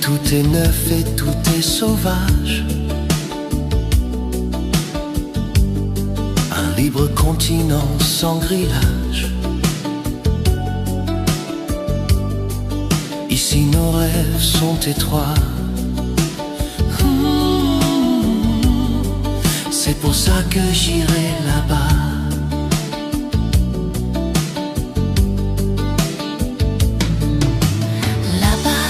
tout est neuf et tout est sauvage. Un libre continent sans grillage. Ici nos rêves sont étroits. C'est pour ça que j'irai là-bas. Là-bas,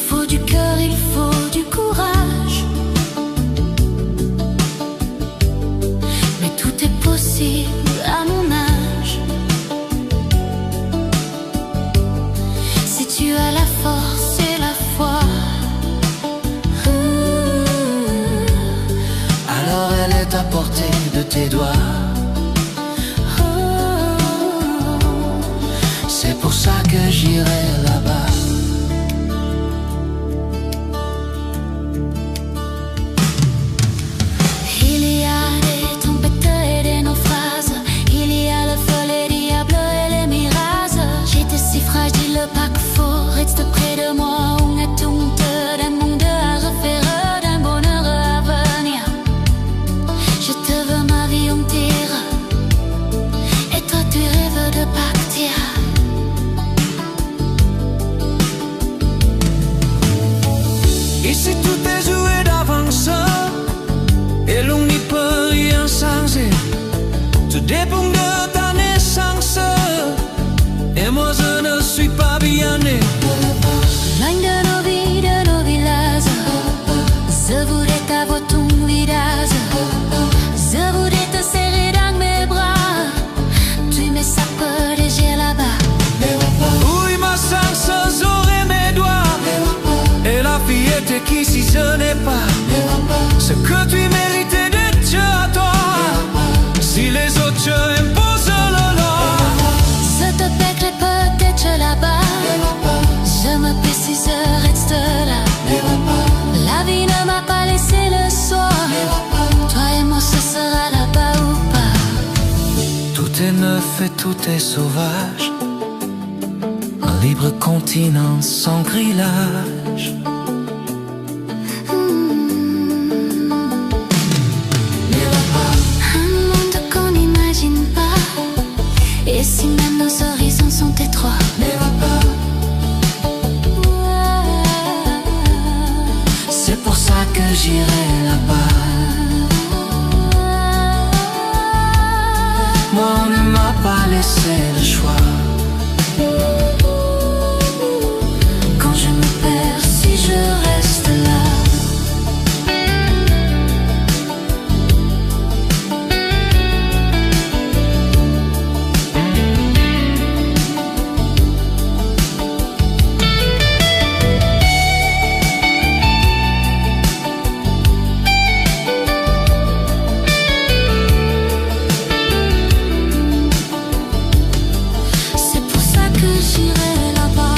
faut du cœur, il faut du courage. Mais tout est possible à mon âge. Si tu as la force et la foi, À portée de tes doigts. C'est pour ça que j'irai là-bas. il y a des tempêtes et des naufrages. Il y a le feu, les diables et les mirages. J'étais si fragile, pas qu'il faut rester près de moi. On est tout d'un monde à refaire, d'un bonheur à venir. Je te veux ma vie entière, et toi tu rêves de partir. Ici tout est joué d'avance, et l'on n'y peut rien changer. Tout dépend de ta naissance, et moi je ne suis pas bien né. Loin de nos vies, de nos villages, je voudrais t'avoir ton visage. Je voudrais te serrer dans mes bras. Tu me sapes léger là-bas. Oui, ma chance, j'aurai mes doigts. Et la fillette qu'ici je n'ai pas. Ce que tu méritais d'être Dieu à toi. Si les autres te imposent le loi. Je te paierai peut-être là-bas. Je me paie si je reste là. La vie ne m'a pas laissé le choix. Toi et moi ce sera là-bas ou pas. Tout est neuf et tout est sauvage. Un libre continent sans grillage. Un monde qu'on n'imagine pas. Et si même nos horizons sont étroits. C'est pour ça que j'irai là-bas. Moi on ne m'a pas laissé le choix. Quand je me perds, si je reste là. C'est pour ça que j'irai là-bas.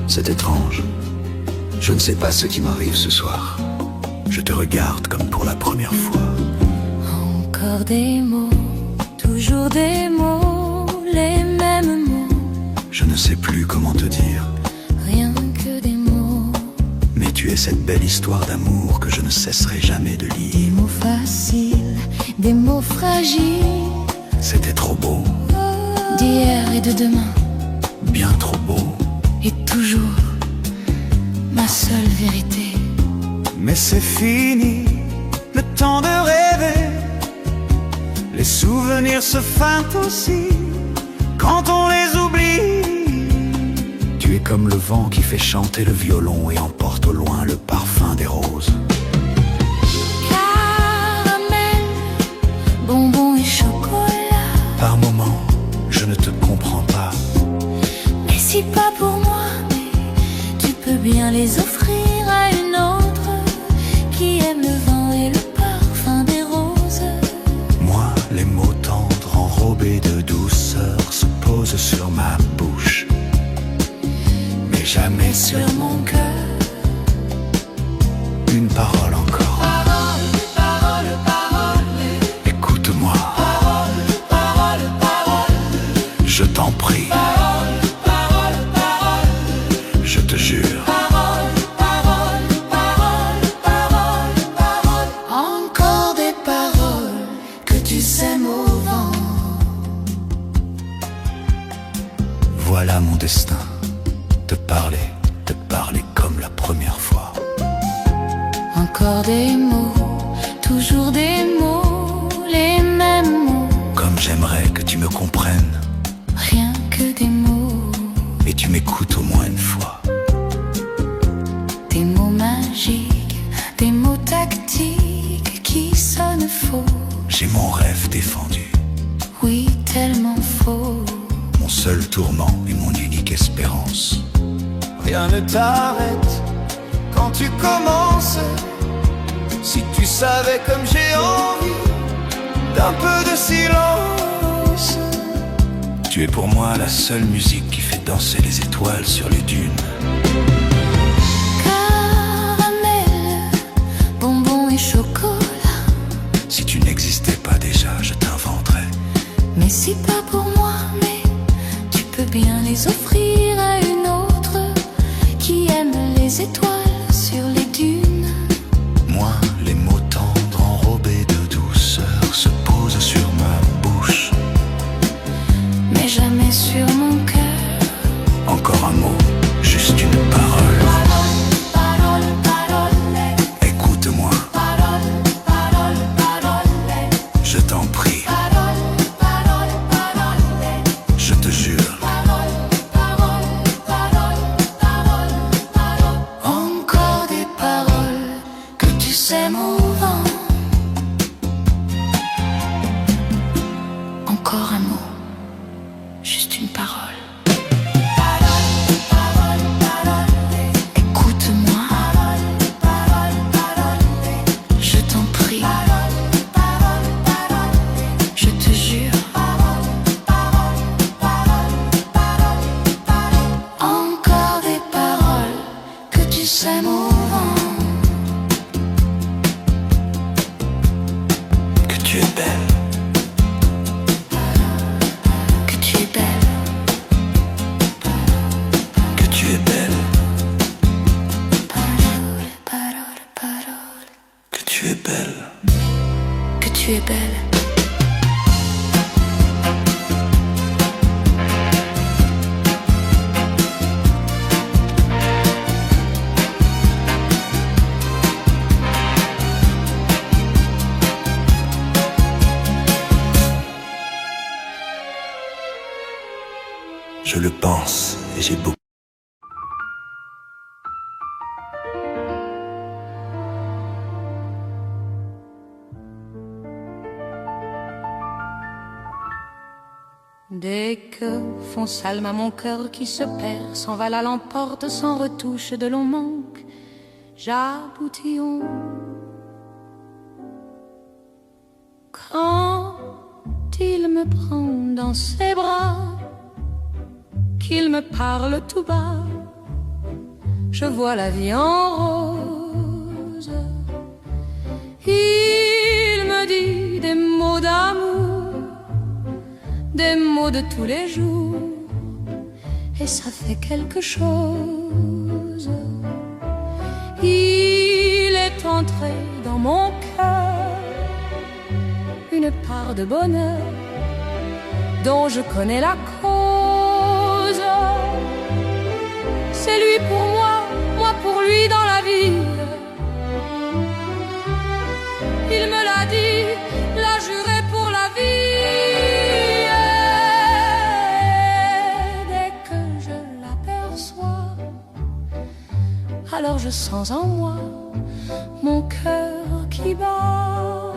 C'est étrange. Je ne sais pas ce qui m'arrive ce soir. Je te regarde comme pour la première fois. Encore des mots, toujours des mots, les mêmes mots. Je ne sais plus comment te dire. Rien que des mots. Mais tu es cette belle histoire d'amour que je ne cesserai jamais de Des lire. mots faciles, des mots fragiles. C'était trop beau, D'hier et de demain. bien trop beau. Et toujours ma seule vérité. Mais c'est fini, le temps de rêver. Les souvenirs se fanent aussi quand on les oublie. Tu es comme le vent qui fait chanter le violon et emporte au loin le parfum des roses. Caramel, bonbons et chocolat. Par moments, je ne te comprends pas. Mais si pas pour moi, mais peux bien les offrir à une autre qui aime le vent et le parfum des roses. Moi, les mots tendres enrobés de douceur se posent sur ma bouche, mais jamais sur mon cœur. Une parole encore. Parole, parole, parole. Écoute-moi. Parole, parole, parole. Je t'en prie. Parole, parole, parole. Je te jure. Parole, parole, parole, parole, parole. Encore des paroles que tu sèmes au vent. Voilà mon destin. Te parler comme la première fois. Encore des mots, toujours des mots, les mêmes mots. Comme j'aimerais que tu me comprennes, Rien que des mots, et tu m'écoutes au moins une fois. des mots magiques, des mots tactiques qui sonnent faux. J'ai mon rêve défendu, Oui, tellement faux. mon seul tourment et mon unique espérance. Rien ne t'arrête quand tu commences. Si tu savais comme j'ai envie d'un peu de silence. Tu es pour moi la seule musique qui fait danser les étoiles sur les dunes. Caramel, bonbons et chocolat. Si tu n'existais pas déjà, je t'inventerais. Mais si pas pour moi, mais tu peux bien les offrir à une autre qui aime les étoiles sur les dunes. Moi, les mots tendres enrobés de douceur se posent sur ma bouche. Mais jamais sur mon cœur. Encore un mot, juste une parole. Parole, parole, parole. Écoute-moi, Parole, parole, parole. je t'en prie, Parole, parole, parole. je te jure. Parole, parole, parole, parole, parole. Encore des paroles que tu sèmes au vent. Encore un mot, juste une parole. Parole, parole, parole. Écoute-moi. Parole, parole, parole. Je t'en prie. Parole, parole, parole. Je te jure. Parole, parole, parole, parole, parole. Encore des paroles que tu sèmes au vent. Que tu es belle, Que tu es belle. que tu es belle, Parole, parole, parole. que tu es belle. Que tu es belle. Je le pense et j'ai beaucoup. Dès que font salme à mon cœur qui se perd, s'envale à l'emporte sans retouche de long manque, j'aboutillon. Quand il me prend dans ses bras, qu'il me parle tout bas, je vois la vie en rose. Il me dit des mots d'amour, des mots de tous les jours, et ça fait quelque chose. Il est entré dans mon cœur une part de bonheur dont je connais la cause. C'est lui pour moi, moi pour lui dans la vie. Il me l'a dit, l'a juré pour la vie. Et dès que je l'aperçois, alors je sens en moi mon cœur qui bat.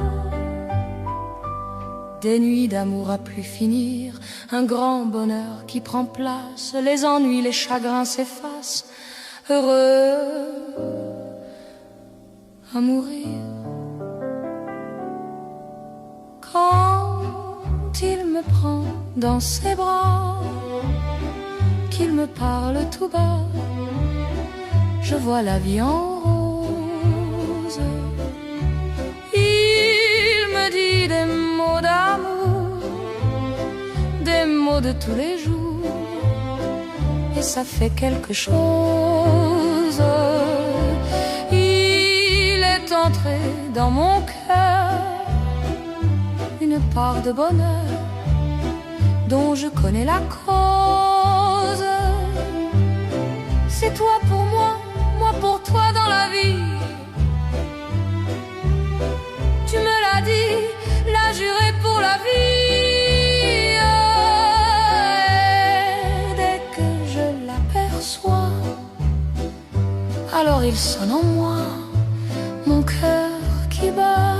Des nuits d'amour à plus finir, un grand bonheur qui prend place, les ennuis, les chagrins s'effacent, heureux à mourir. Quand il me prend dans ses bras, qu'il me parle tout bas, je vois la vie en rose. Il me dit des mots d'amour, des mots de tous les jours, et ça fait quelque chose. Il est entré dans mon cœur une part de bonheur dont je connais la cause. C'est toi pour moi, moi pour toi dans la vie. Tu me l'as dit, l'as juré pour la vie. Et dès que je l'aperçois, alors il sonne en moi mon cœur qui bat.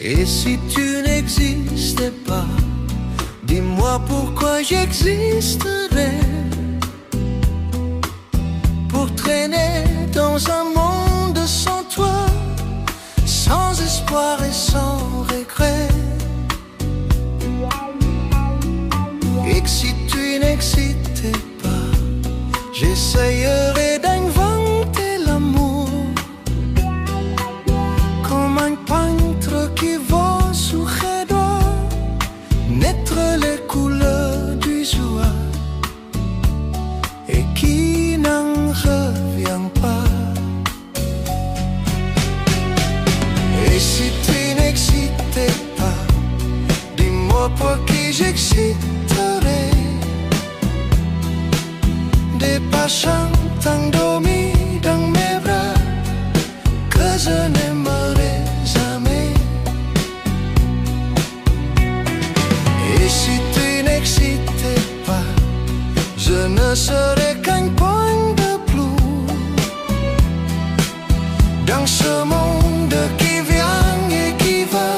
Et si tu n'existais pas, dis-moi pourquoi j'existerais. Pour traîner dans un monde sans toi, sans espoir et sans regret. Et que si tu n'existais pas, j'essayerais d'inventer l'amour comme un peintre qui va sous les doigts naître les couleurs du joie et qui n'en revient pas. Et si tu n'existais pas, dis-moi pour qui j'exciterais. Des passions endormis dans mes bras que je n'aimerais jamais. Et si tu n'existais pas, je ne serais qu'un point de plus dans ce monde qui vient et qui va.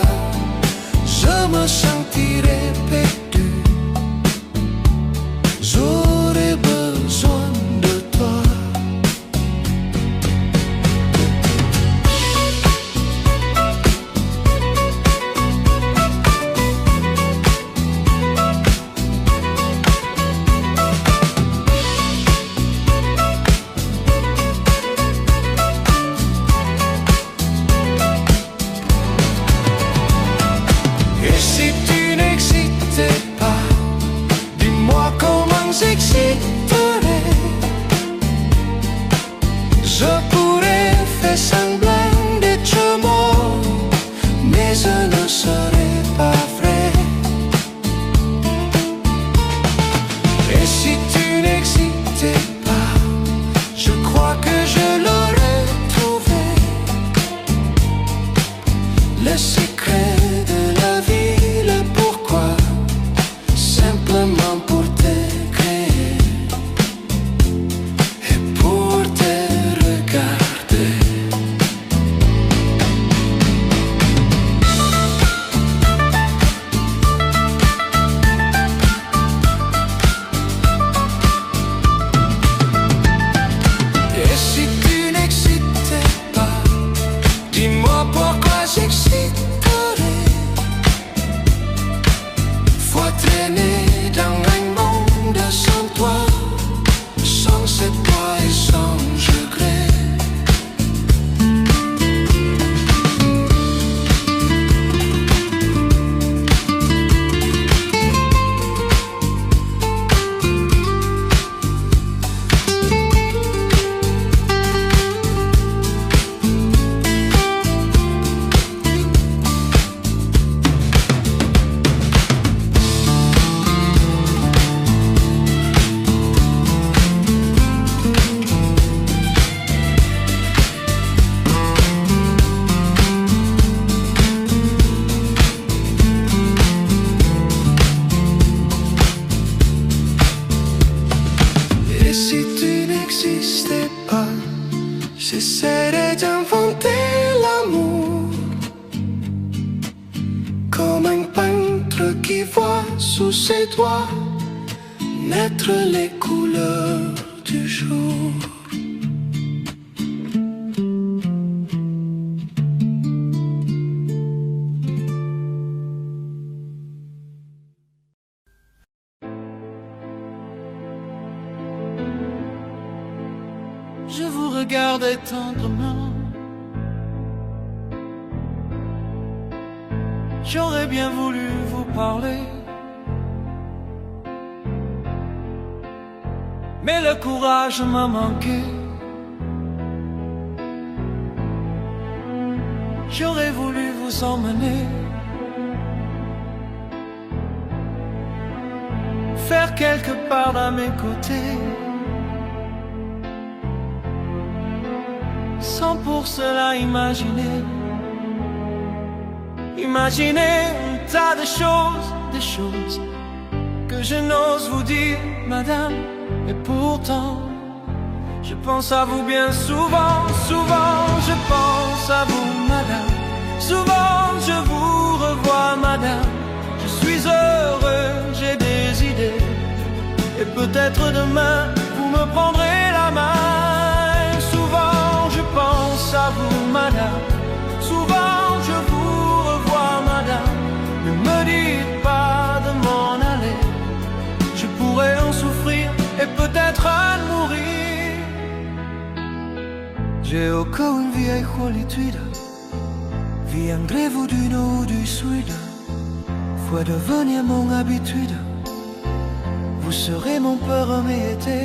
Je me sentirais perdu. J'aurais besoin de toi. Et si tu n'existais pas, dis-moi comment j'exciterais. Je pourrais faire semblant d'être mort, mais je ne serais pas vrai. Et si tu n'existais pas, je crois que je l'aurais trouvé. Le secret de la vie, le pourquoi, simplement pour te créer et pour te regarder. sais pas, j'essaierai d'inventer l'amour comme un peintre qui voit sous ses doigts naître les couleurs du jour. Je vous regardais tendrement. J'aurais bien voulu vous parler, mais le courage m'a manqué. J'aurais voulu vous emmener, faire quelque part à mes côtés, sans pour cela imaginer un tas de choses que je n'ose vous dire, madame. Et pourtant, je pense à vous bien souvent, je pense à vous, madame. Souvent je vous revois, madame. Je suis heureux, j'ai des idées, et peut-être demain vous me prendrez la main. Souvent je pense à vous, madame. Souvent je vous revois, madame. Ne me dites pas de m'en aller, je pourrais en souffrir et peut-être en mourir. J'ai encore une vieille solitude, viendrez-vous du nord ou du sud? Faut devenir mon habitude. Vous serez mon premier été,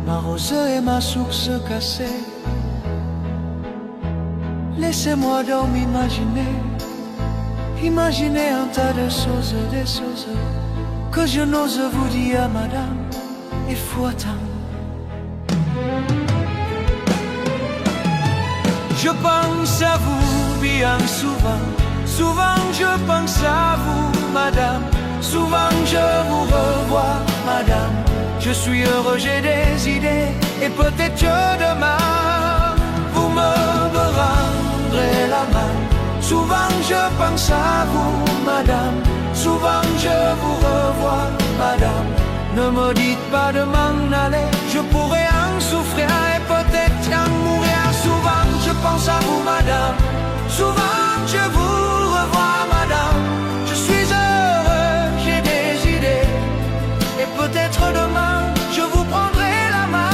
ma rosée et ma source cassée. Laissez-moi donc imaginer un tas de choses, des choses que je n'ose vous dire, madame. Il faut attendre. Je pense à vous bien souvent je pense à vous, madame. Souvent je vous revois, madame. Je suis heureux, j'ai des idées, et peut-être que demain vous me rendrez la main. Souvent je pense à vous, madame. Souvent je vous revois, madame. Ne me dites pas de m'en aller, je pourrais en souffrir et peut-être en mourir. Souvent je pense à vous, madame. Souvent je vous revois, madame. Je suis heureux, j'ai des idées, et peut-être demain je vous prendrai la main.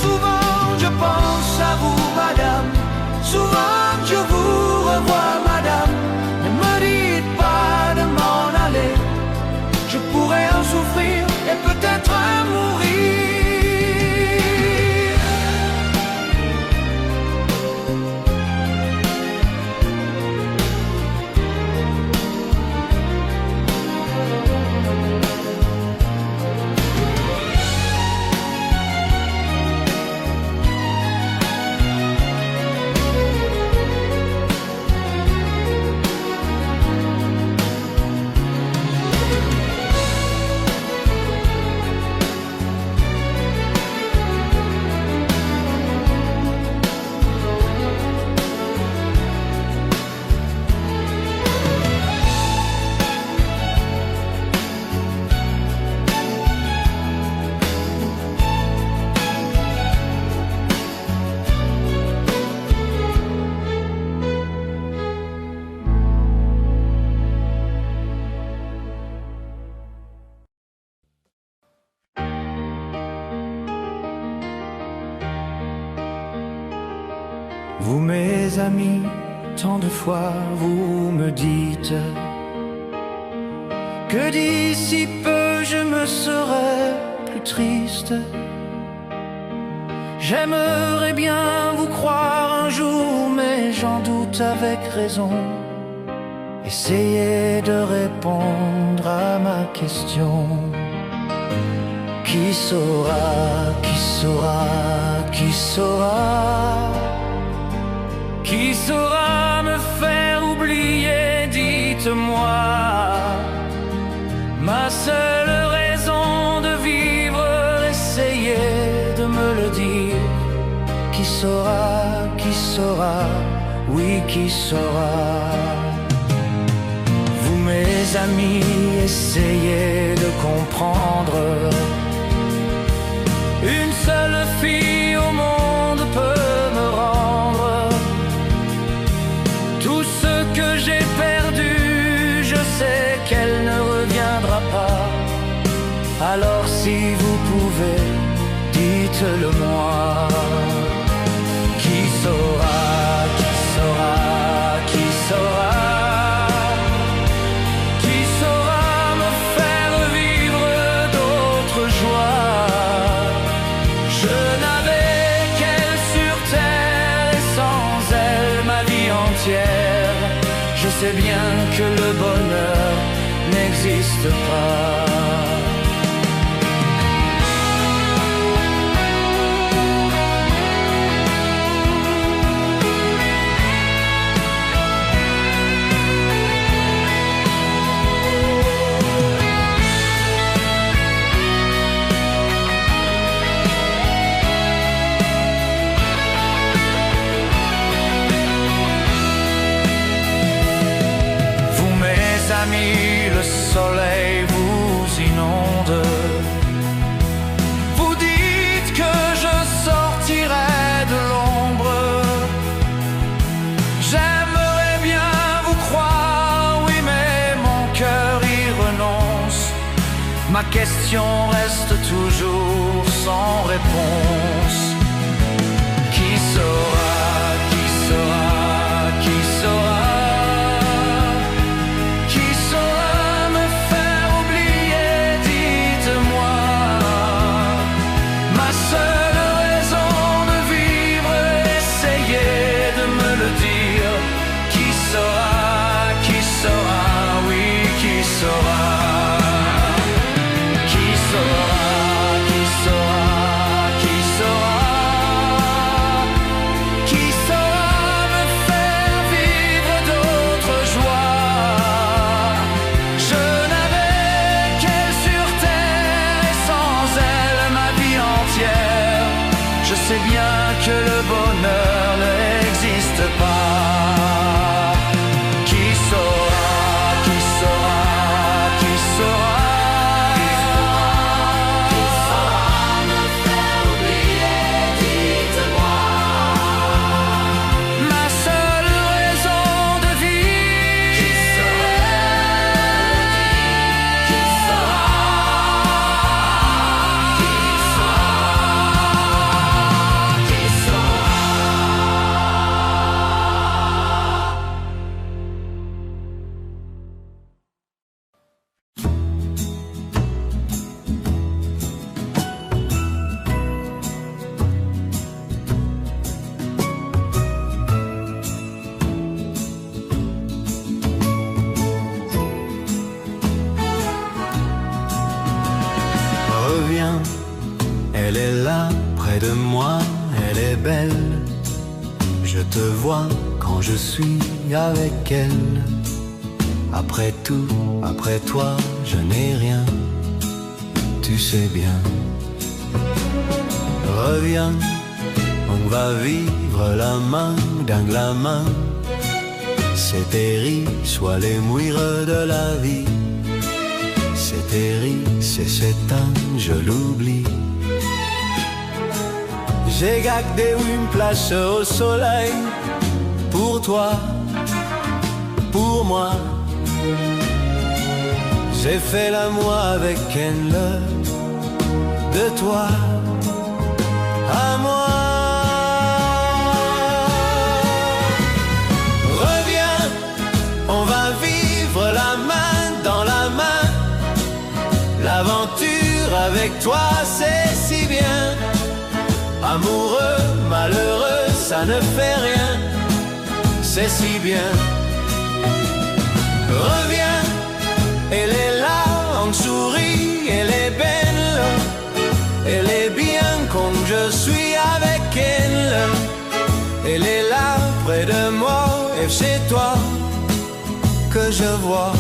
Souvent je pense à vous, madame. Souvent je vous revois, madame. Ne me dites pas de m'en aller, je pourrais en souffrir et peut-être en mourir. Vous mes amis, tant de fois vous me dites que d'ici peu je me serai plus triste. J'aimerais bien vous croire un jour, mais j'en doute avec raison. Essayez de répondre à ma question. Qui saura, qui saura, qui saura? Qui saura me faire oublier, dites-moi. Ma seule raison de vivre, essayez de me le dire. Qui saura, oui qui saura. Vous mes amis, essayez de comprendre. Une seule fille au monde peut me rendre tout ce que j'ai perdu. Je sais qu'elle ne reviendra pas. Alors si vous pouvez, dites-le moi. Qui saura, qui saura, qui saura, qui saura me faire vivre d'autres joies. Je n'avais qu'elle sur terre et sans elle ma vie entière. Je sais bien que le bonheur n'existe pas. Le soleil vous inonde. Vous dites que je sortirai de l'ombre. J'aimerais bien vous croire, oui, mais mon cœur y renonce. Ma question reste toujours sans réponse. Qui saura, qui saura, qui saura? C'est bien que le bonheur n'existe pas. Qui saura, qui saura, qui saura, qui saura me faire oublier, dites-moi. Ma seule raison de vivre. Qui saura, qui saura, qui Reviens, elle est là, près de moi, elle est belle. Je te vois quand je suis avec elle. Après tout, après toi, je n'ai rien, tu sais bien. Reviens, on va vivre la main dans la main. C'est terrible, soit les mouires de la vie. C'est terrible, c'est s'éteint, je l'oublie. J'ai gardé une place au soleil pour toi, pour moi. J'ai fait l'amour avec elle, de toi à moi. Reviens, on va vivre la main dans la main. L'aventure avec toi c'est si bien. Amoureux, malheureux, ça ne fait rien, c'est si bien. Reviens, elle est là, on sourit, elle est belle. Elle est bien comme je suis avec elle. Elle est là, près de moi, et c'est toi que je vois.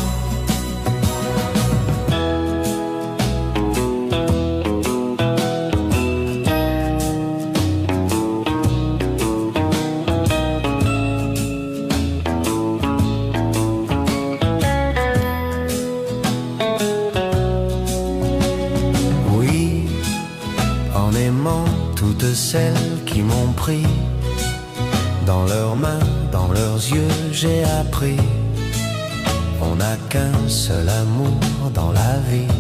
celles qui m'ont pris dans leurs mains, dans leurs yeux, j'ai appris. On n'a qu'un seul amour dans la vie,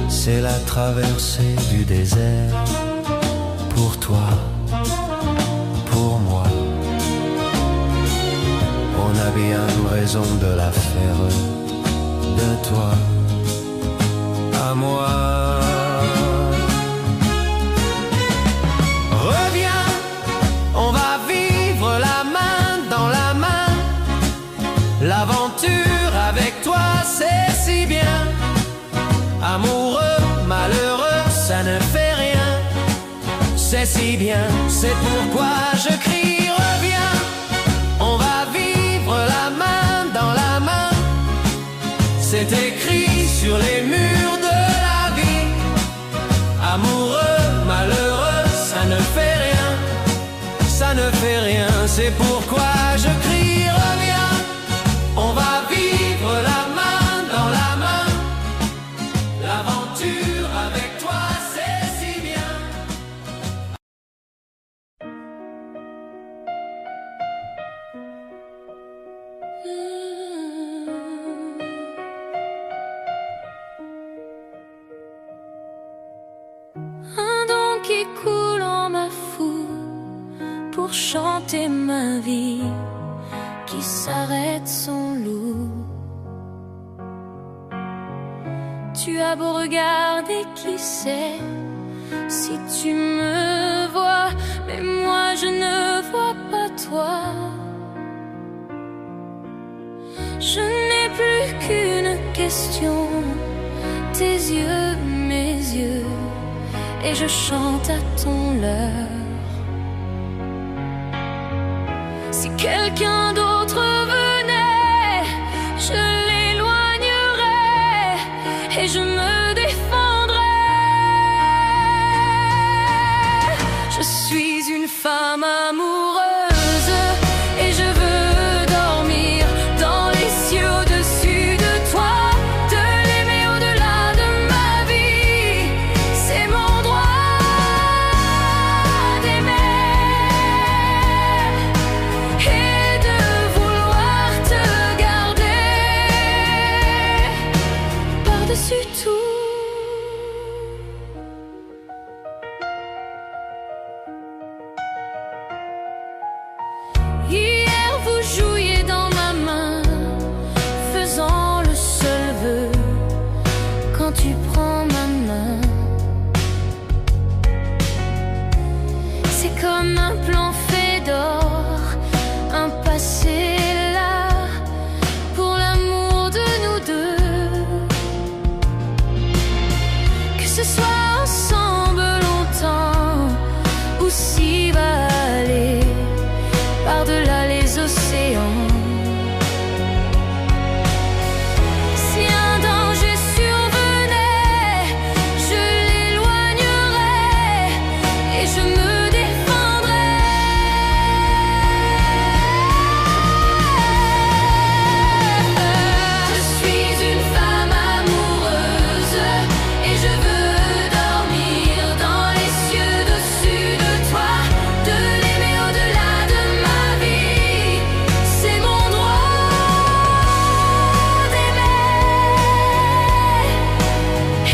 c'est la traversée du désert. Pour toi, pour moi, on a bien raison de la faire, de toi à moi. Reviens, on va vivre la main dans la main. L'aventure avec toi, c'est si bien. Amoureux, malheureux, ça ne fait rien. C'est si bien, c'est pourquoi je crie reviens. On va vivre la main dans la main. C'est écrit sur les murs de la vie. Amoureux, malheureux, ça ne fait rien. Ça ne fait rien, c'est pourquoi je crie reviens. On va vivre la main dans la main. L'aventure avec toi, c'est si bien. Un don qui coule en ma foule pour chanter ma vie, qui s'arrête son loup. Tu as beau regarder, qui sait si tu me vois, mais moi je ne vois pas toi. Je n'ai plus qu'une question, tes yeux, mes yeux, et je chante à ton leurre. Si quelqu'un d'autre venait, je l'éloignerais et je me défendrais. Je suis une femme amoureuse et je veux dormir dans les cieux au-dessus de toi, de l'aimer au-delà de ma vie. C'est mon droit d'aimer et de vouloir te garder par-dessus tout. Hier vous jouiez dans ma main, faisant le seul vœu. Quand tu prends ma main, c'est comme un plan fait d'or, un passé là pour l'amour de nous deux. Que ce soit ensemble longtemps ou si va aller par-delà les océans. Si un danger survenait, je l'éloignerais et je me défendrais. Je suis une femme amoureuse et je veux dormir dans les cieux au-dessus de toi, de l'aimer au-delà de ma vie. C'est mon droit d'aimer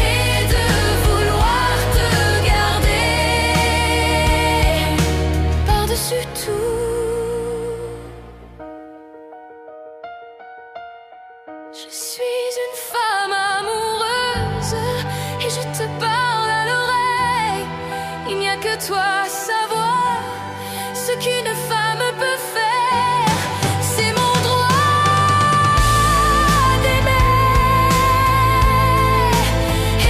et de vouloir te garder par-dessus tout. Je suis une femme amoureuse et je te parle à l'oreille. Il n'y a que toi à savoir ce qu'une femme peut faire. C'est mon droit d'aimer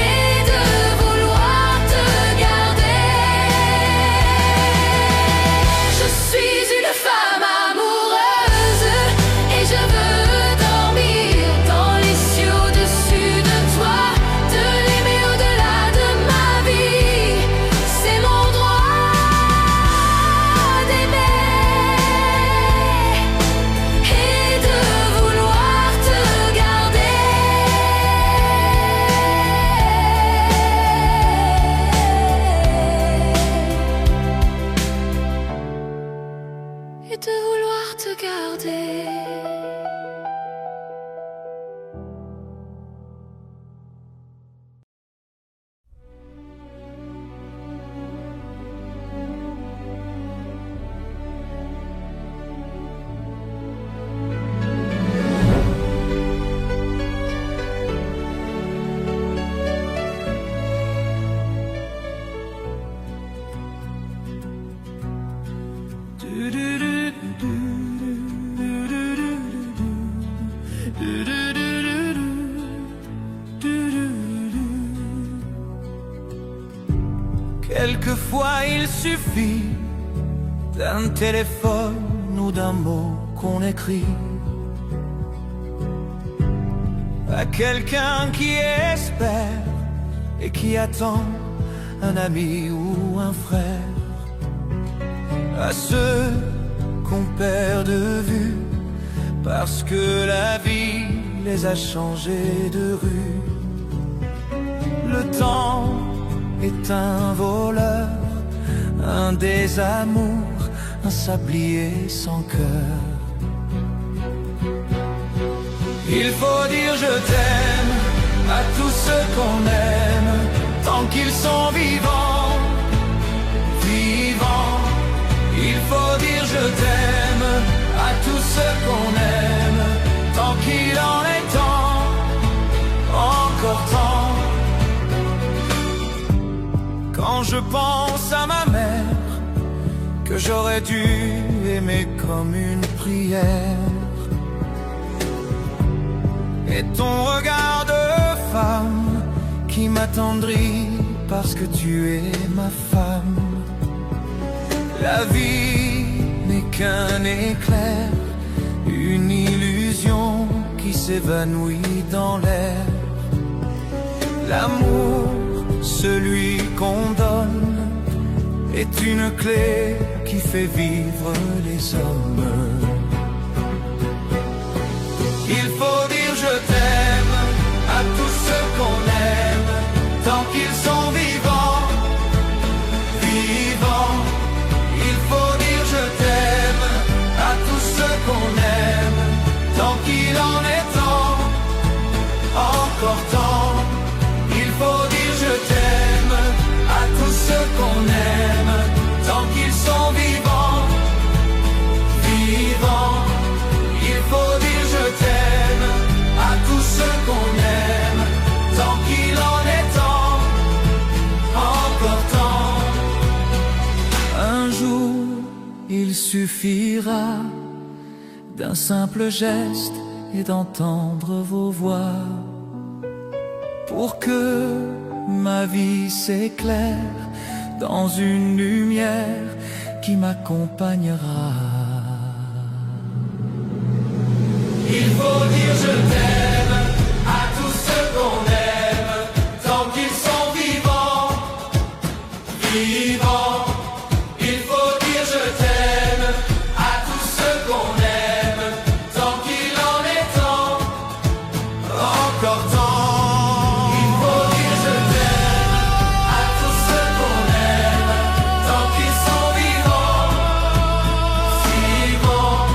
et de vouloir te garder. Je suis une femme amoureuse et je veux dormir dans les cieux au-dessus de toi, de l'aimer au-delà de ma vie. C'est mon droit d'aimer Quelquefois il suffit d'un téléphone ou d'un mot qu'on écrit à quelqu'un qui espère et qui attend un ami ou un frère, à ceux qu'on perd de vue parce que la vie les a changés de rue. Le temps est un voleur, un désamour, un sablier sans cœur. Il faut dire je t'aime à tous ceux qu'on aime, tant qu'ils sont vivants, vivants. Il faut dire je t'aime à tous ceux qu'on aime, tant qu'il en est temps, encore temps. Quand je pense à ma mère, que j'aurais dû aimer comme une prière, et ton regard de femme qui m'attendrit parce que tu es ma femme. La vie n'est qu'un éclair, une illusion qui s'évanouit dans l'air. L'amour, celui qu'on donne, est une clé qui fait vivre les hommes. Il faut dire je t'aime à tous ceux qu'on aime, tant qu'ils sont vivants, vivants. Il faut dire je t'aime à tous ceux qu'on aime, tant qu'il en est temps, encore temps. Il faut dire je t'aime à tous ceux qu'on aime, tant qu'ils sont vivants, vivants. Il faut dire je t'aime à tous ceux qu'on aime, tant qu'il en est temps, encore temps. Un jour, il suffira d'un simple geste et d'entendre vos voix pour que ma vie s'éclaire dans une lumière qui m'accompagnera. Il faut dire je t'aime à tous ceux qu'on aime, tant qu'ils sont vivants, vivants. Il faut dire je t'aime à tous ceux qu'on aime, tant qu'il en est temps, encore temps. Il faut dire je t'aime à tous ceux qu'on aime, tant qu'ils sont vivants, vivants.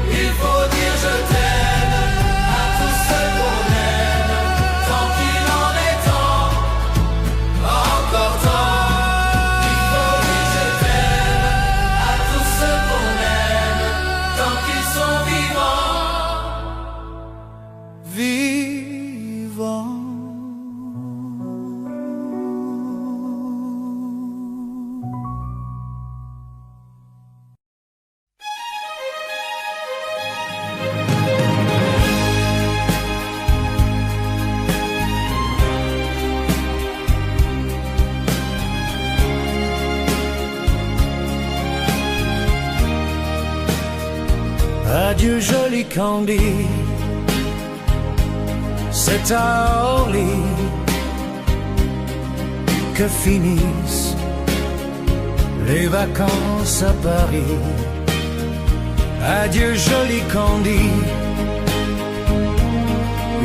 Il faut dire je t'aime à tous ceux qu'on aime, tant qu'il en est temps, encore temps. Il faut dire je t'aime à tous ceux qu'on aime, tant qu'ils sont vivants, vivants. Adieu joli Candy, c'est à Orly que finissent les vacances à Paris. Adieu joli Candy,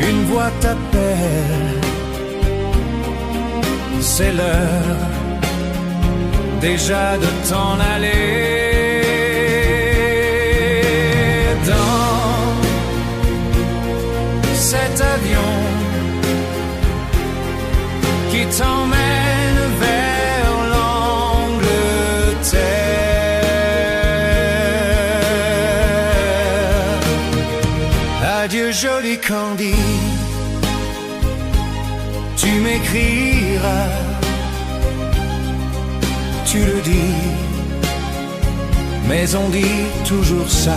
une voix t'appelle, c'est l'heure déjà de t'en aller. Dans cet avion qui t'emmène vers l'Angleterre. Adieu joli Candy, tu m'écriras, tu le dis, mais on dit toujours ça.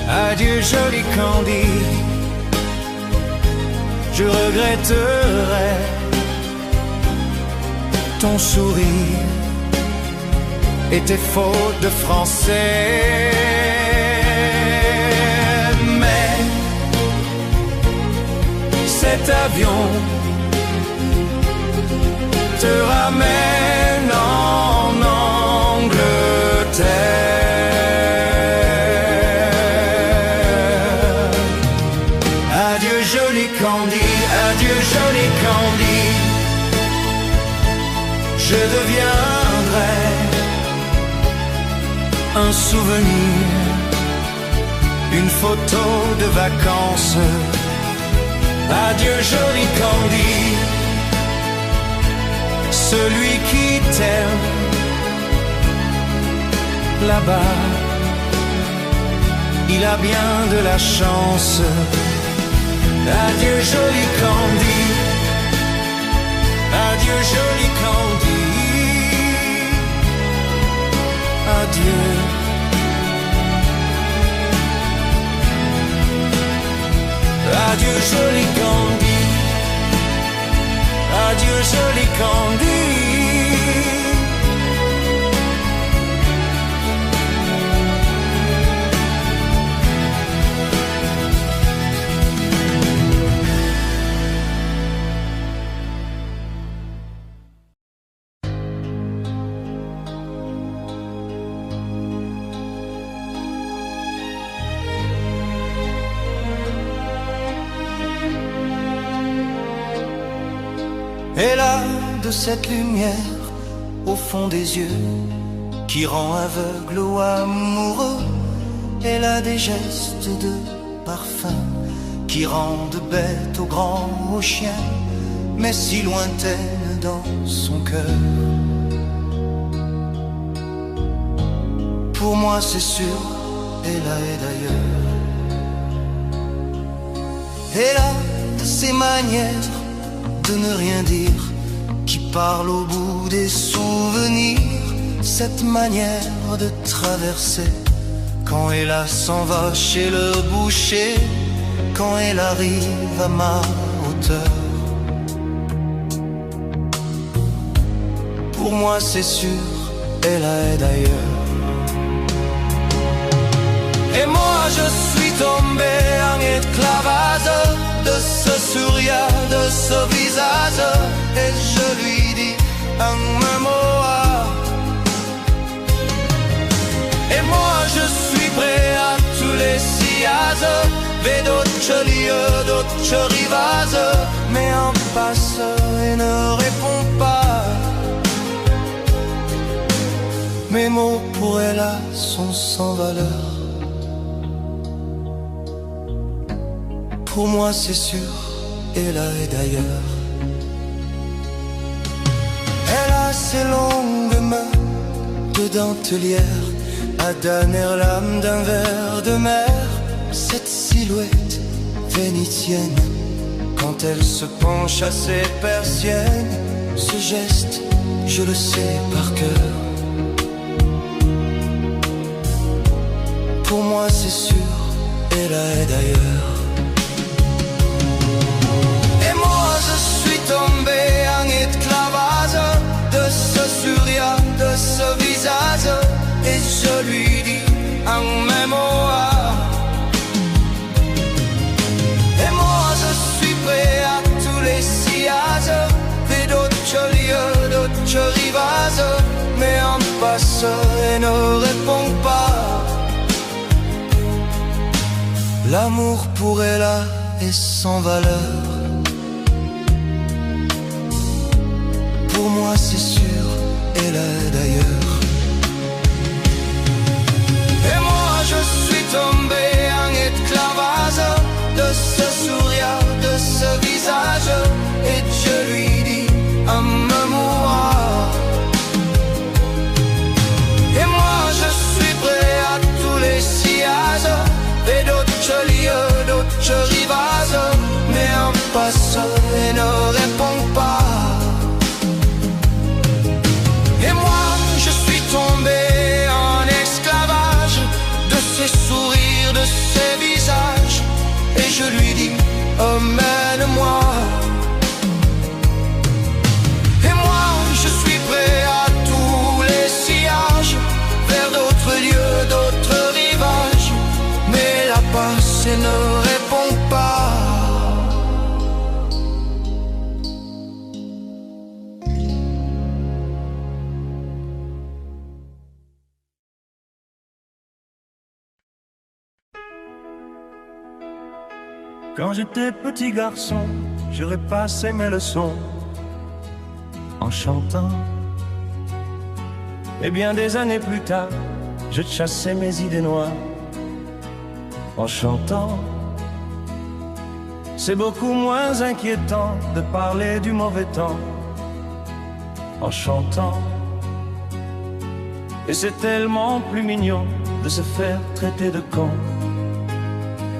Adieu joli Candy, je regretterai ton sourire et tes fautes de français. Mais cet avion te ramène en Angleterre. Adieu joli Candy, adieu joli Candy, je deviendrai un souvenir, une photo de vacances. Adieu joli Candy, celui qui t'aime là-bas, il a bien de la chance. Adieu joli Candy, adieu joli Candy, adieu. Adieu joli Candy, adieu joli Candy. Et là, de cette lumière au fond des yeux qui rend aveugle ou amoureux, elle a des gestes de parfum qui rendent bête au grand, au chien, mais si lointaine dans son cœur. Pour moi c'est sûr, elle a et d'ailleurs. Elle a ses manières de ne rien dire, qui parle au bout des souvenirs, cette manière de traverser, quand elle s'en va chez le boucher, quand elle arrive à ma hauteur. Pour moi c'est sûr, elle est d'ailleurs. Et moi je suis tombé en esclavage de ce sourire, de ce visage, et je lui dis un même mot. Et moi je suis prêt à tous les sillages, vers d'autres lieux, d'autres rivages, mais en passe et ne répond pas. Mes mots pour elle sont sans valeur. Pour moi c'est sûr, elle est d'ailleurs. Elle a ses longues mains de dentelière, à dernière lame d'un verre de mer, cette silhouette vénitienne, quand elle se penche à ses persiennes, ce geste, je le sais par cœur. Pour moi c'est sûr, elle est d'ailleurs. Tombé en esclavage de ce sourire, de ce visage, et je lui dis un même mot. Et moi je suis prêt à tous les sillages, et d'autres lieux, d'autres rivages, mais en passe et ne répond pas. L'amour pour elle est sans valeur. Pour moi c'est sûr, elle est d'ailleurs. Et moi je suis tombé en esclavage de ce sourire, de ce visage, et je lui dis un même mot. Et moi je suis prêt à tous les sillages, et d'autres lieux, d'autres rivages, mais en passe et ne répond pas. Et moi Quand j'étais petit garçon, je repassais mes leçons en chantant. Et bien des années plus tard, je chassais mes idées noires en chantant. C'est beaucoup moins inquiétant de parler du mauvais temps en chantant. Et c'est tellement plus mignon de se faire traiter de con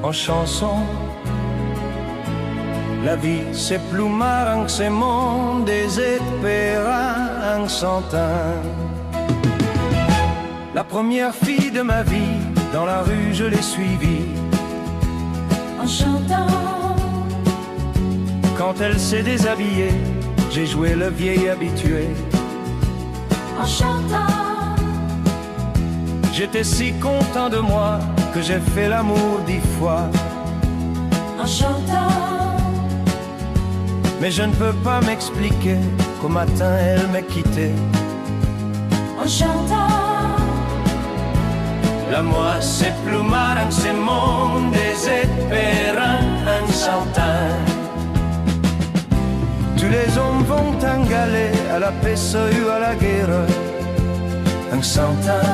en chanson. La vie c'est plus marrant que ce monde désespérant en chantant. La première fille de ma vie, dans la rue je l'ai suivie en chantant. Quand elle s'est déshabillée, j'ai joué le vieil habitué En chantant. J'étais si content de moi que j'ai fait l'amour 10 fois En chantant. Mais je ne peux pas m'expliquer qu'au matin elle m'ait quitté En chantant. La moi c'est plus marrant que ce monde désespérant en chantant. Tous les hommes vont en galère, à la peste ou à la guerre en chantant.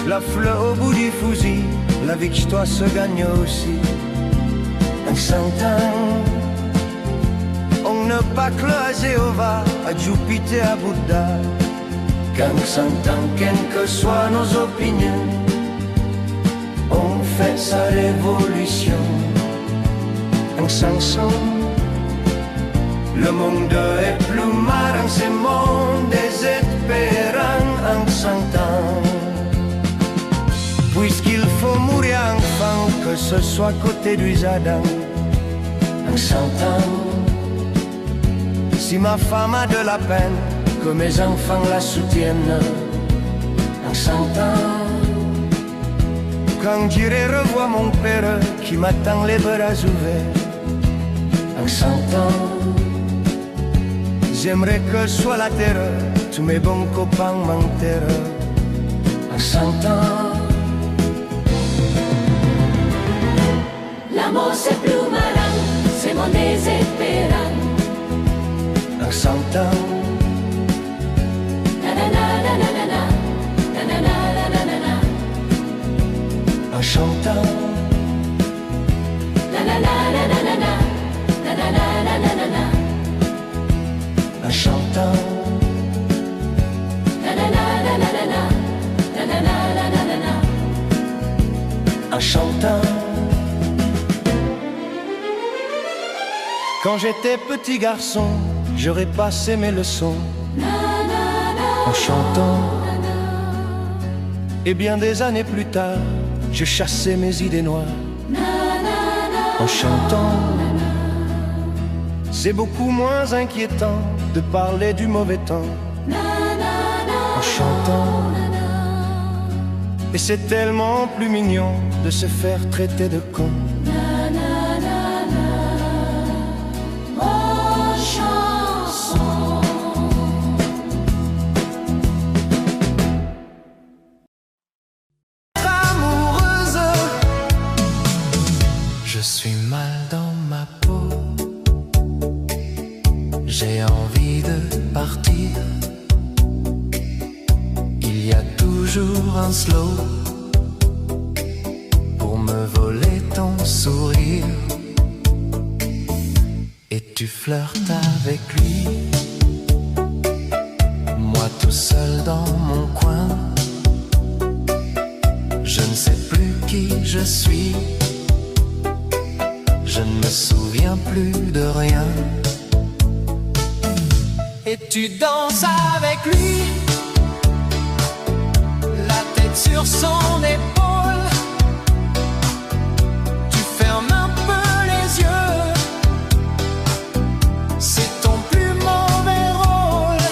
La fleur au bout du fusil, la victoire se gagne aussi en chantant. On ne pas que à Jéhovah, à Jupiter, à Bouddha, qu'en chantant, quelles que soient nos opinions, on fait sa révolution en chanson. Le monde est plus marrant, ce monde désespérant en chantant. Puisqu'il faut mourir enfant, que ce soit côté du jardin en chantant. Si ma femme a de la peine, que mes enfants la soutiennent en chantant. Quand j'irai revoir mon père qui m'attend les bras ouverts en chantant. J'aimerais que soit la terre, tous mes bons copains m'enterrent en chantant. L'amour c'est plus malin, c'est mon désespérant en chantant. En chantant. En chantant. En chantant. Quand j'étais petit garçon, j'aurais passé mes leçons en chantant. Et bien des années plus tard, je chassais mes idées noires en chantant. C'est beaucoup moins inquiétant de parler du mauvais temps en chantant. Et c'est tellement plus mignon de se faire traiter de con en chanson. amoureuse. Je suis mal dans ma peau. J'ai envie de partir. Il y a toujours un slow pour me voler ton sourire. Et tu flirtes avec lui, moi tout seul dans mon coin. Je ne sais plus qui je suis, je ne me souviens plus de rien. Et tu danses avec lui, la tête sur son épaule. Tu fermes un peu les yeux, c'est ton plus mauvais rôle.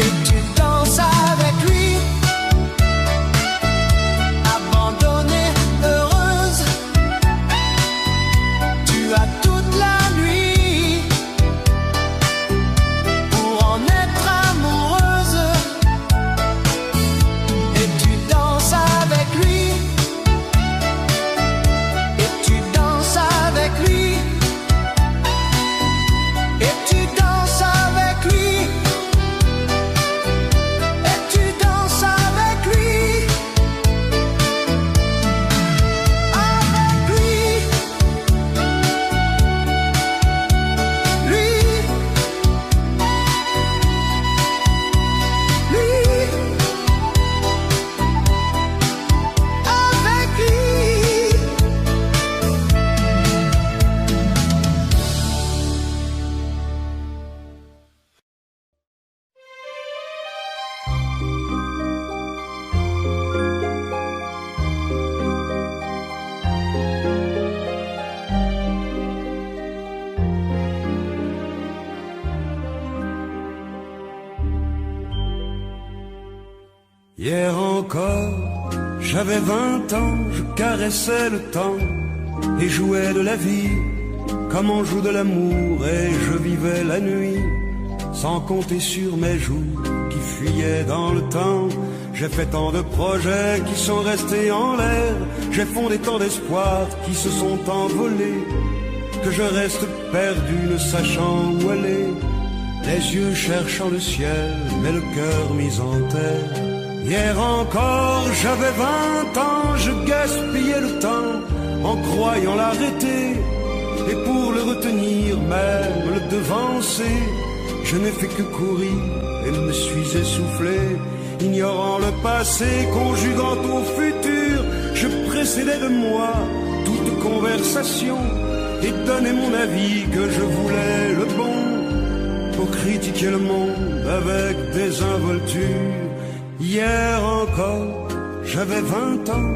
Et tu danses Hier encore, j'avais 20 ans, je caressais le temps et jouais de la vie comme on joue de l'amour, et je vivais la nuit sans compter sur mes jours qui fuyaient dans le temps. J'ai fait tant de projets qui sont restés en l'air, j'ai fondé tant d'espoirs qui se sont envolés, que je reste perdu ne sachant où aller, les yeux cherchant le ciel mais le cœur mis en terre. Hier encore j'avais 20 ans, je gaspillais le temps en croyant l'arrêter, et pour le retenir, même le devancer, je n'ai fait que courir et me suis essoufflé. Ignorant le passé, conjuguant au futur, je précédais de moi toute conversation et donnais mon avis que je voulais le bon, pour critiquer le monde avec désinvolture. Hier encore, j'avais 20 ans,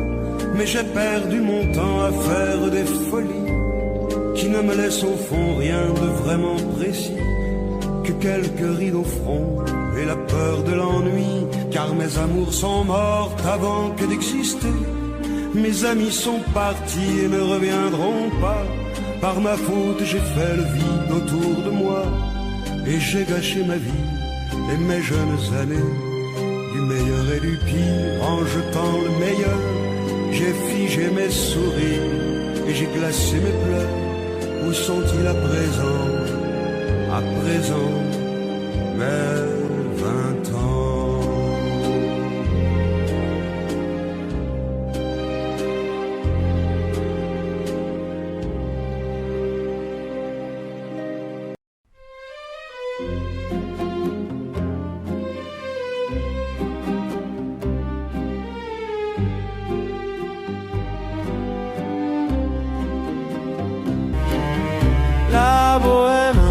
mais j'ai perdu mon temps à faire des folies qui ne me laissent au fond rien de vraiment précis, que quelques rides au front et la peur de l'ennui, car mes amours sont mortes avant que d'exister. Mes amis sont partis et ne reviendront pas. Par ma faute j'ai fait le vide autour de moi, et j'ai gâché ma vie et mes jeunes années, du meilleur et du pire en jetant le meilleur. J'ai figé mes sourires et j'ai glacé mes pleurs. Où sont-ils à présent, mes 20 ans? La bohème,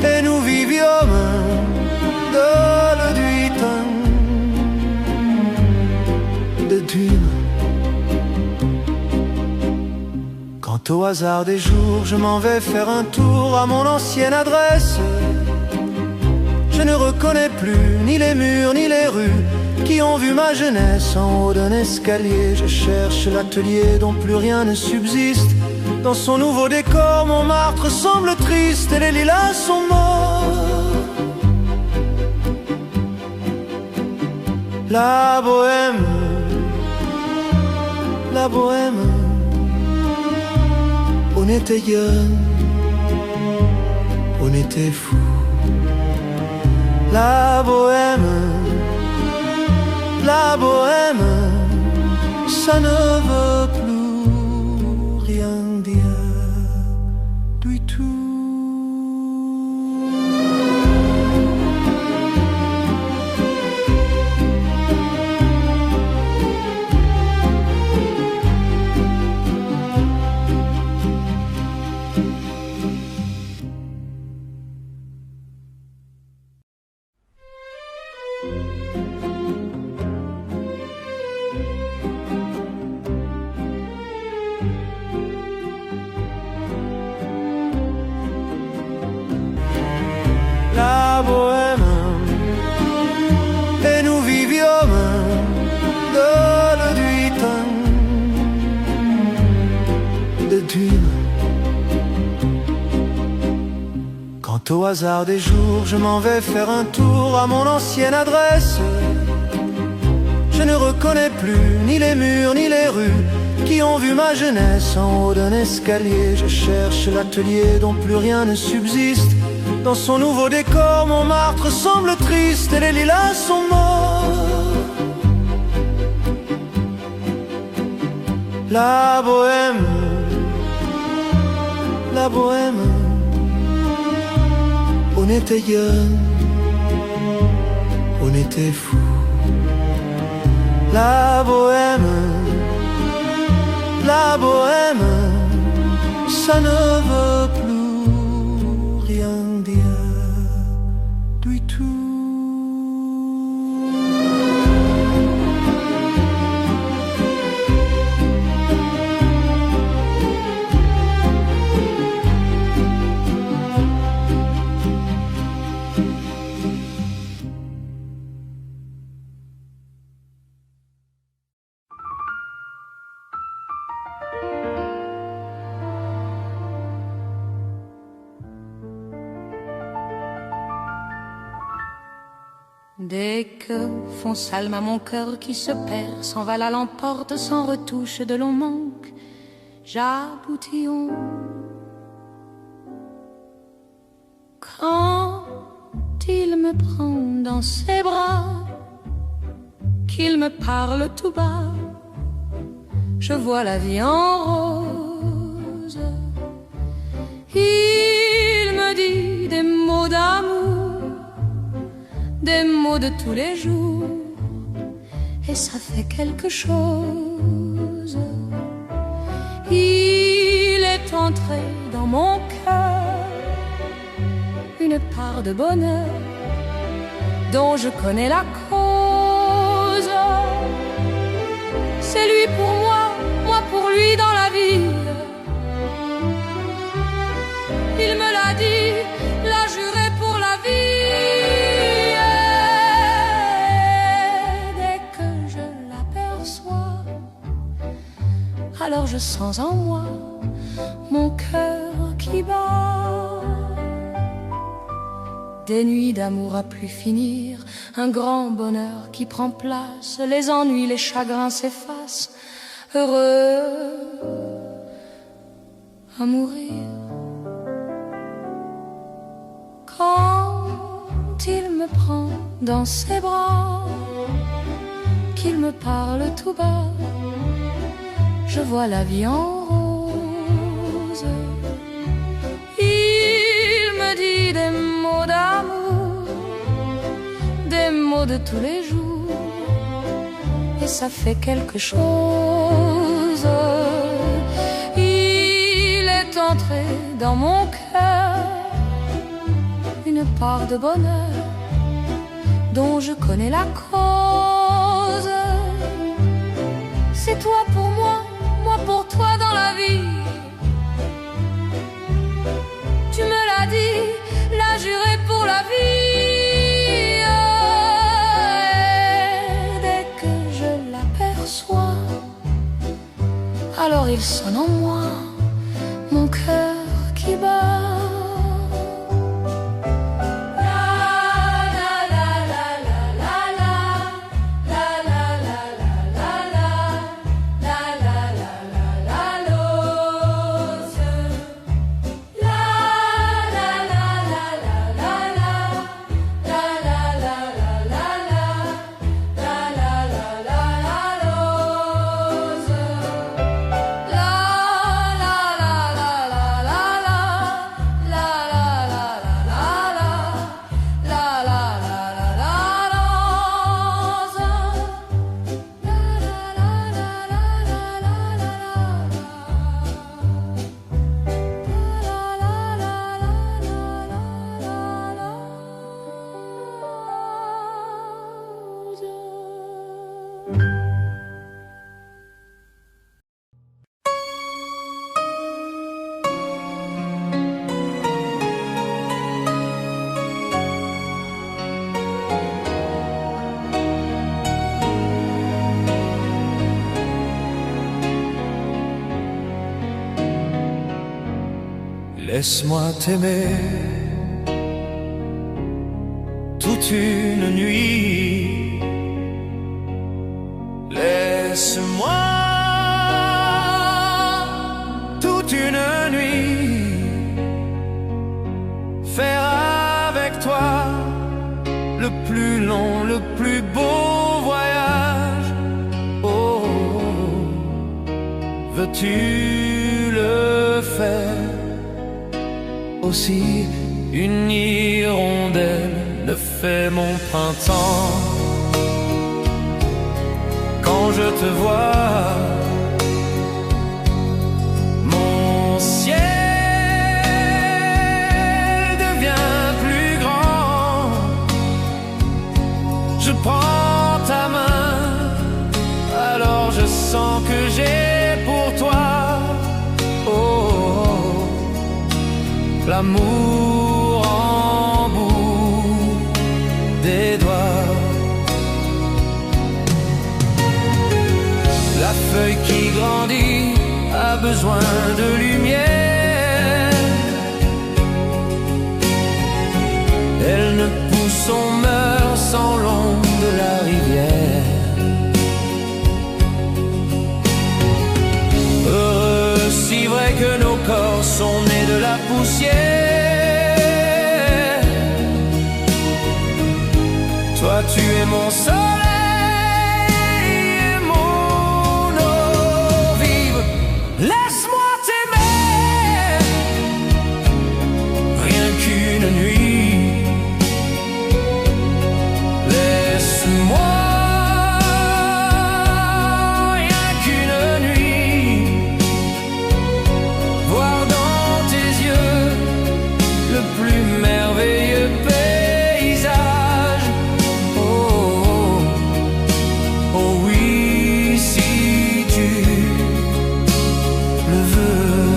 et nous vivions de l'Eduitan, de Dune. Quand au hasard des jours je m'en vais faire un tour à mon ancienne adresse, je ne reconnais plus ni les murs ni les rues qui ont vu ma jeunesse. En haut d'un escalier je cherche l'atelier dont plus rien ne subsiste. Dans son nouveau décor, Montmartre semble triste et les lilas sont morts. La bohème, on était young, on était fou. La bohème, ça ne veut plus rien dire du tout. La bohème, et nous vivions de l'Eduitan, de Dune. Quand au hasard des jours je m'en vais faire un tour à mon ancienne adresse, je ne reconnais plus ni les murs ni les rues qui ont vu ma jeunesse. En haut d'un escalier je cherche l'atelier dont plus rien ne subsiste. Dans son nouveau décor, Montmartre semble triste et les lilas sont morts. La bohème, on était young, on était fou. La bohème, ça ne veut plus rien dire du tout. Dès que font Salma mon cœur qui se perd, s'envale à l'emporte sans retouche de l'on manque, j'aboutillon. Quand il me prend dans ses bras, qu'il me parle tout bas, je vois la vie en rose. Il me dit des mots d'amour, des mots de tous les jours, et ça fait quelque chose. Il est entré dans mon cœur une part de bonheur dont je connais la cause. C'est lui pour moi, moi pour lui dans la vie. Il me l'a dit, l'a juré pour la vie. Et dès que je l'aperçois, alors je sens en moi mon cœur qui bat. Des nuits d'amour à plus finir, un grand bonheur qui prend place, les ennuis, les chagrins s'effacent, heureux à mourir. Quand il me prend dans ses bras, qu'il me parle tout bas, je vois la vie en rose. Il me dit des mots d'amour, des mots de tous les jours, et ça fait quelque chose. Il est entré dans mon cœur une part de bonheur dont je connais la cause. C'est toi pour moi, moi pour toi dans la vie. Tu me l'as dit, l'as juré pour la vie. Et dès que je l'aperçois, alors il sonne en moi mon cœur qui bat. Laisse-moi t'aimer toute une nuit. Laisse-moi toute une nuit faire avec toi le plus long, le plus beau voyage. Oh, veux-tu le faire? Aussi une hirondelle ne fait mon printemps. Quand je te vois, mon ciel devient plus grand. Je prends ta main, alors je sens que j'ai pour toi l'amour en bout des doigts. La feuille qui grandit a besoin de lumière. Elle ne pousse, on meurt sans l'ombre ciel. Toi tu es mon soleil et mon eau vive. Laisse-moi t'aimer, rien qu'une nuit. Laisse-moi rien qu'une nuit voir dans tes yeux le plus merveilleux paysage. Oh, oh, oh oui, si tu le veux.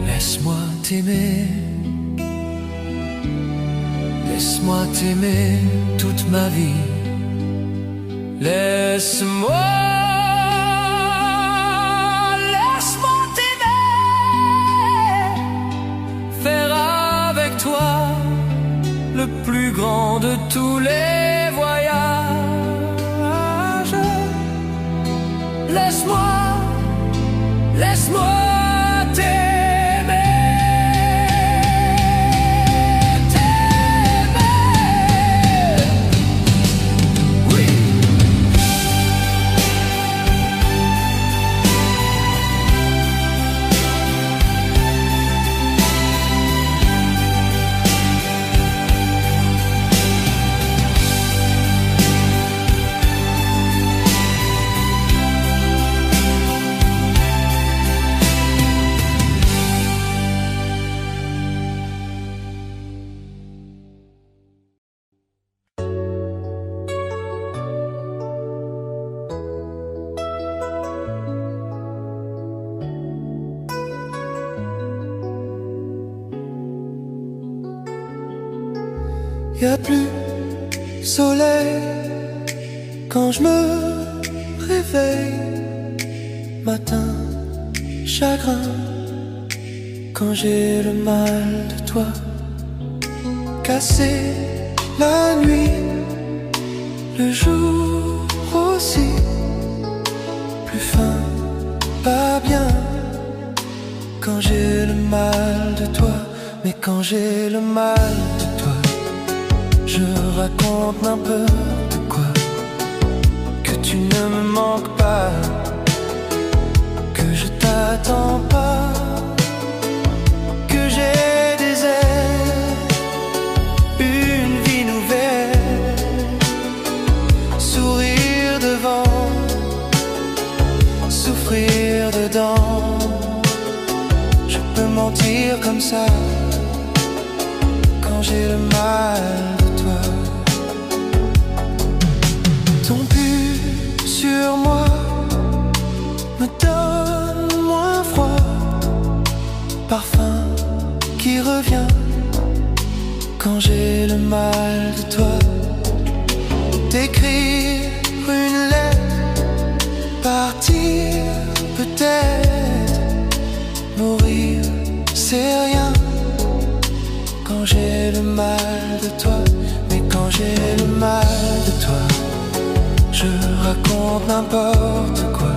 Laisse-moi t'aimer, laisse-moi t'aimer toute ma vie. Laisse-moi t'aimer, faire avec toi le plus grand de tous les voyages. Laisse-moi t'aimer. Y a plus soleil quand je me réveille. Matin, chagrin quand j'ai le mal de toi. Cassé la nuit, le jour aussi. Plus fin, pas bien quand j'ai le mal de toi. Mais quand j'ai le mal de toi, je raconte n'importe quoi. Que tu ne me manques pas, que je t'attends pas, que j'ai des ailes, une vie nouvelle, sourire devant, souffrir dedans. Je peux mentir comme ça quand j'ai le mal de toi. Ton pull sur moi me donne moins froid, parfum qui revient quand j'ai le mal de toi. T'écrire une lettre, partir peut-être, mourir c'est rien quand j'ai le mal de toi. Mais quand j'ai le mal de toi, je raconte n'importe quoi.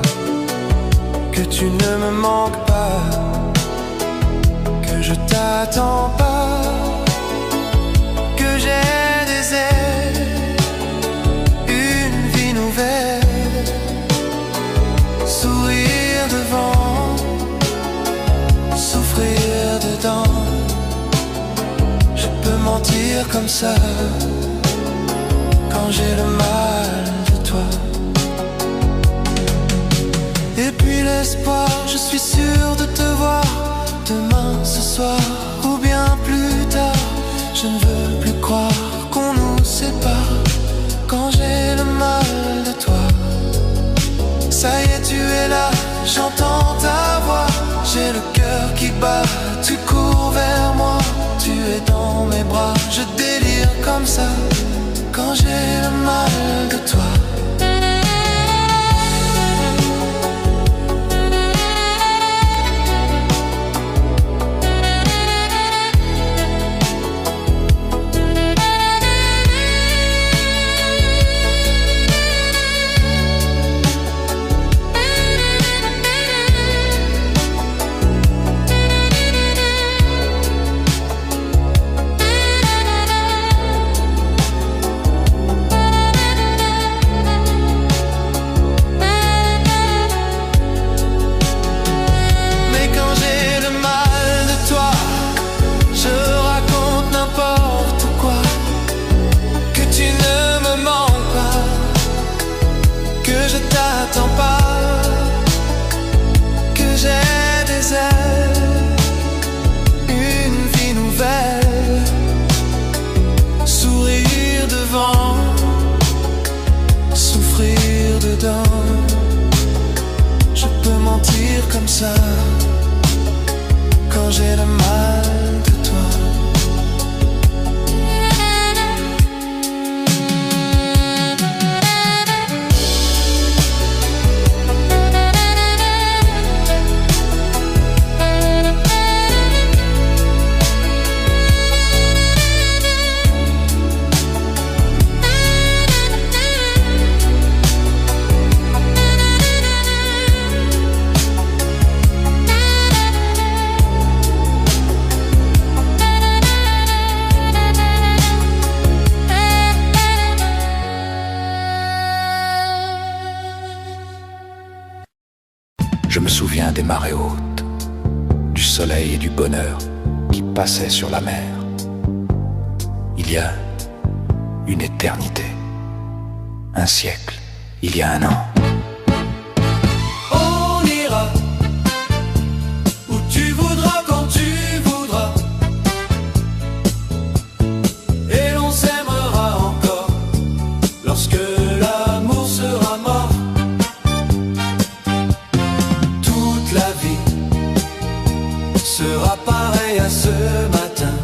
Que tu ne me manques pas, que je t'attends pas, que j'ai des ailes, une vie nouvelle, sourire devant, souffrir dedans. Je peux mentir comme ça quand j'ai le mal de toi. Et puis l'espoir, je suis sûr de te voir demain, ce soir ou bien plus tard. Je ne veux plus croire qu'on nous sépare quand j'ai le mal de toi. Ça y est, tu es là, j'entends ta voix. J'ai le cœur qui bat, tu cours vers moi. Tu es dans mes bras, je délire comme ça quand j'ai le mal de toi. j'ai le mal de toi. Je me souviens des marées hautes, du soleil et du bonheur qui passaient sur la mer. Il y a une éternité, un siècle, il y a un an. On ira où tu voudras, quand tu voudras, et l'on s'aimera encore lorsque l'amour sera mort. Toute la vie sera pareille à ce matin.